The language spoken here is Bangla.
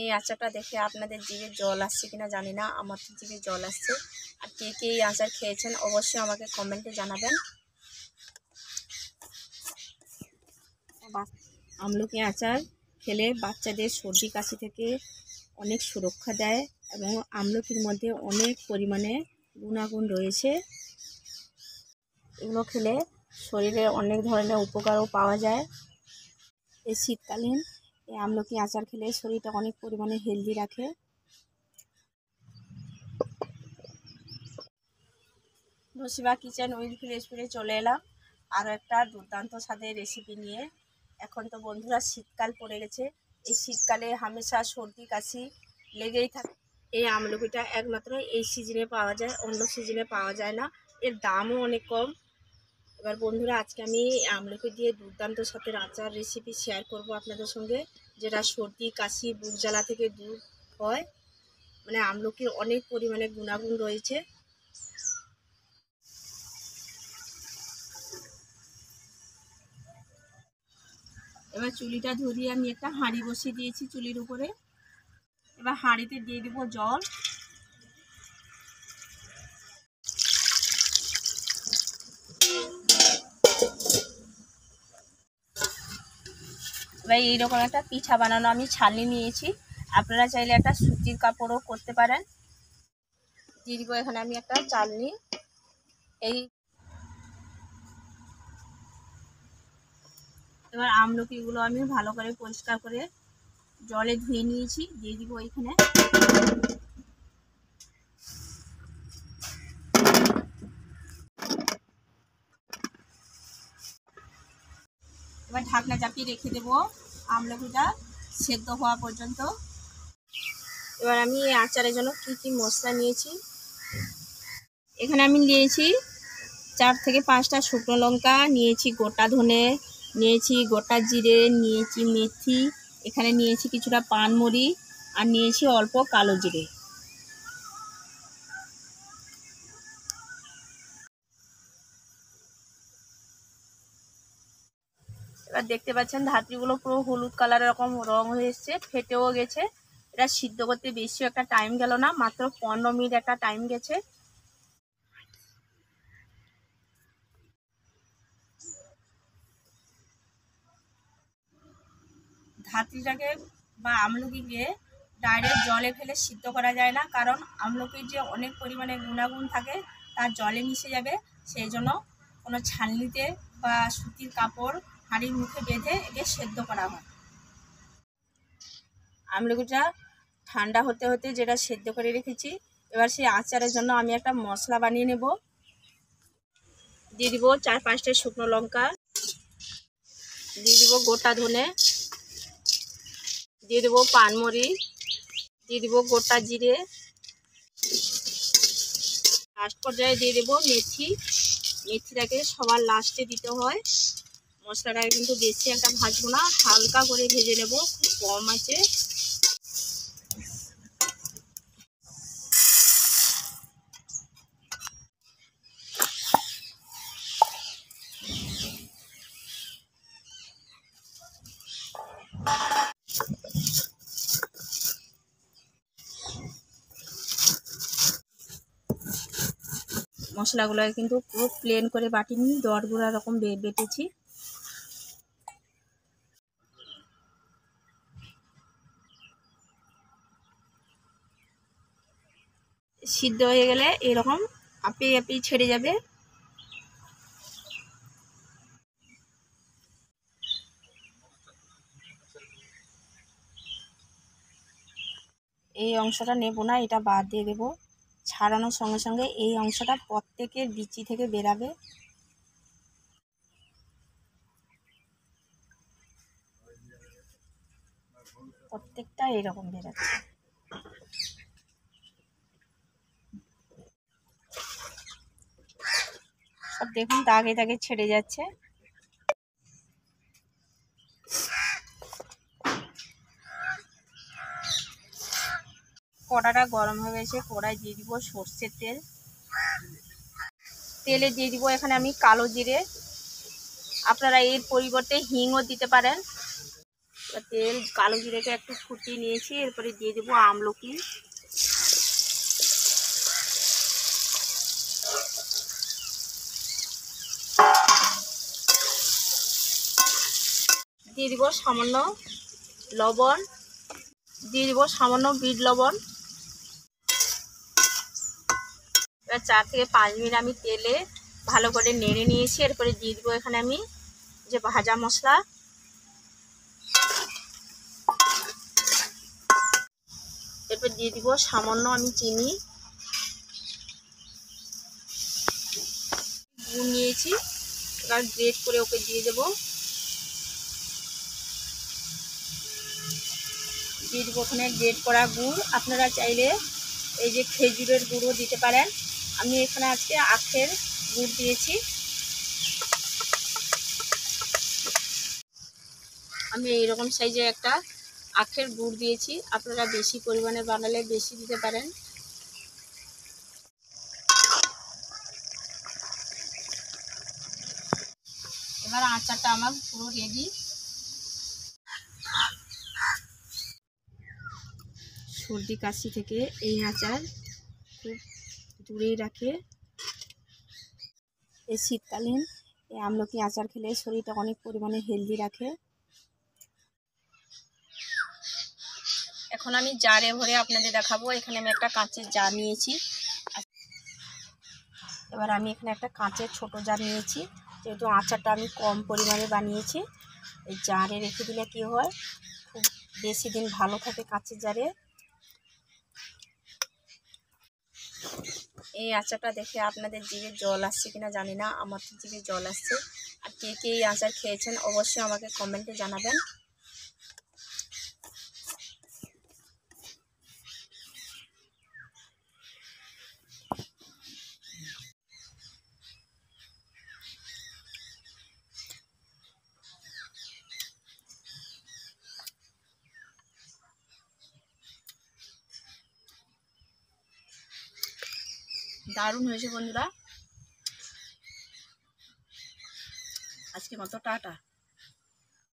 এই আচারটা দেখে আপনাদের জিভে জল আসছে কিনা জানি না, আমার তো জিভে জল আসছে। আর কে কে এই আচার খেয়েছেন অবশ্যই আমাকে কমেন্টে জানাবেন। আমলকি আচার খেলে বাচ্চাদের সর্দি কাশি থেকে অনেক সুরক্ষা দেয় এবং আমলকির মধ্যে অনেক পরিমাণে গুণাগুণ রয়েছে। এগুলো খেলে শরীরে অনেক ধরনের উপকারও পাওয়া যায়। এই শীতকালীন এই আমলকি আচার খেলে শরীরটা অনেক পরিমাণে হেলদি রাখে। নসিবা কিচেন উইথ ভিলেজ ফিরে চলে এলাম আরও একটা দুর্দান্ত স্বাদের রেসিপি নিয়ে। এখন তো বন্ধুরা শীতকাল পড়ে গেছে, এই শীতকালে হামেশা সর্দি কাশি লেগেই থাকে। এই আমলকিটা একমাত্র এই সিজনে পাওয়া যায়, অন্য সিজনে পাওয়া যায় না, এর দামও অনেক কম। এবার বন্ধুরা আজকে আমি আমলকি দিয়ে দুর্দান্ত স্বাদের আচার রেসিপি শেয়ার করব আপনাদের সঙ্গে, যেটা সর্দি কাশি বুক জ্বালা থেকে দূর হয়। মানে আমলকির অনেক পরিমাণে গুণাগুণ রয়েছে। এবার চুলিটা ধরিয়ে আমি একটা হাঁড়ি বসিয়ে দিয়েছি চুলির উপরে। এবার হাঁড়িতে দিয়ে দেবো জল। এবার এইরকম একটা পিঠা বানানো আমি ছালনি নিয়েছি, আপনারা চাইলে একটা সুতির কাপড়ও করতে পারেন। দিয়ে দিব এখানে আমি একটা চালনি। এবার আমলকিগুলো আমি ভালো করে পরিষ্কার করে জলে ধুয়ে নিয়েছি, দিয়ে দিব এখানে। এবার ঢাকনা চাপিয়ে রেখে দেবো আমলকিটা সেদ্ধ হওয়া পর্যন্ত। এবার আমি এই আচারের জন্য কি কি মশলা নিয়েছি, এখানে আমি নিয়েছি 4 থেকে 5টা শুকনো লঙ্কা, নিয়েছি গোটা ধনে, নিয়েছি গোটা জিরে, নিয়েছি মেথি, এখানে নিয়েছি কিছুটা পানমরি, আর নিয়েছি অল্প কালো জিরে। এবার দেখতে পাচ্ছেন ধাত্রীগুলো পুরো হলুদ কালারের এরকম রং হয়ে এসছে, ফেটেও গেছে। এটা সিদ্ধ করতে বেশি একটা টাইম গেল না, মাত্র 15 মিনিট একটা টাইম গেছে। ধাত্রীটাকে বা আমলকিকে ডাইরেক্ট জলে ফেলে সিদ্ধ করা যায় না, কারণ আমলকির যে অনেক পরিমাণে গুণাগুণ থাকে তার জলে মিশে যাবে। সেই জন্য কোনো ছালনিতে বা সুতির কাপড় হাঁড়ির মুখে বেঁধে একে সেদ্ধ করা হয়। আমলকিটা ঠান্ডা হতে হতে যেটা সেদ্ধ করে রেখেছি, এবার সেই আচারের জন্য আমি একটা মশলা বানিয়ে নেব। দিয়ে দিব 4-5টা শুকনো লঙ্কা, দিয়ে দিব গোটা ধনে, দিয়ে দেবো পানমরি, দিয়ে দিব গোটা জিরে, লাস্ট পর্যায়ে দিয়ে দেবো মেথি। মেথিটাকে সবার লাস্টে দিতে হয়। মশলাটাকে কিন্তু বেশি একটা ভাজবো না, হালকা করে ভেজে নেব খুব কম আছে। মশলাগুলোকে কিন্তু পুরো প্লেন করে বাটিনি, দরগুড়া রকম বেটেছি। সিদ্ধ হয়ে গেলে এরকম আপে আপে ছেড়ে যাবে। এই অংশটা নেব না, এটা বাদ দিয়ে দেবো। ছাড়ানোর সঙ্গে সঙ্গে এই অংশটা প্রত্যেকের বিচি থেকে বেরাবে। প্রত্যেকটা এরকম বেরাচ্ছে। সব দেখুন দাগে দাগে ছেড়ে যাচ্ছে। কড়াটা গরম হয়ে গেছে, কড়াই দিয়ে দিব সর্ষের তেল। তেলে দিয়ে দিব এখানে আমি কালো জিরে, আপনারা এর পরিবর্তে হিংও দিতে পারেন। তেল কালো জিরেটা একটু ফুটিয়ে নিয়েছি, এরপরে দিয়ে দেবো আমলকি, দিয়ে দিব সামান্য লবণ, দিয়ে দিব সামান্য বিট লবণ। এবার 4 থেকে 5 মিনিট আমি তেলে ভালো করে নেড়ে নিয়েছি। এরপরে দিয়ে দিব এখানে আমি যে ভাজা মশলা, এরপর দিয়ে দিব সামান্য আমি চিনি, গুড় নিয়েছি, এবার গ্রেট করে ওকে দিয়ে দেবো। দিয়ে দেবো ওখানে গ্রেট করা গুড়। আপনারা চাইলে এই যে খেজুরের গুঁড়ও দিতে পারেন, আমি এখানে আজকে আখের গুড় দিয়েছি। আমি এইরকম সাইজে একটা আখের গুড় দিয়েছি, আপনারা বেশি পরিমাণে বানালে বেশি দিতে পারেন। এবার আচারটা আমার পুরো রেডি। সর্দি কাশি থেকে এই আচার খুব দূরেই রাখে। এই শীতকালীন এই আমলকি আচার খেলে শরীরটা অনেক পরিমাণে হেলদি রাখে। এখন আমি জারে ভরে আপনাদের দেখাবো। এখানে আমি একটা কাঁচের জার নিয়েছি। এবার আমি এখানে একটা কাঁচের ছোট জার নিয়েছি, যেহেতু আচারটা আমি কম পরিমাণে বানিয়েছি। এই জারে রেখে দিলে কী হয়, খুব বেশি দিন ভালো থাকে কাঁচের জারে। এই আচারটা দেখে আপনাদের জিভে জল আসছে কিনা জানি না, আমার তো জিভে জল আসছে। আর কে কে এই আচার খেয়েছেন অবশ্যই আমাকে কমেন্টে জানাবেন। দারুণ হয়েছে বন্ধুরা। আজকে মতো টাটা।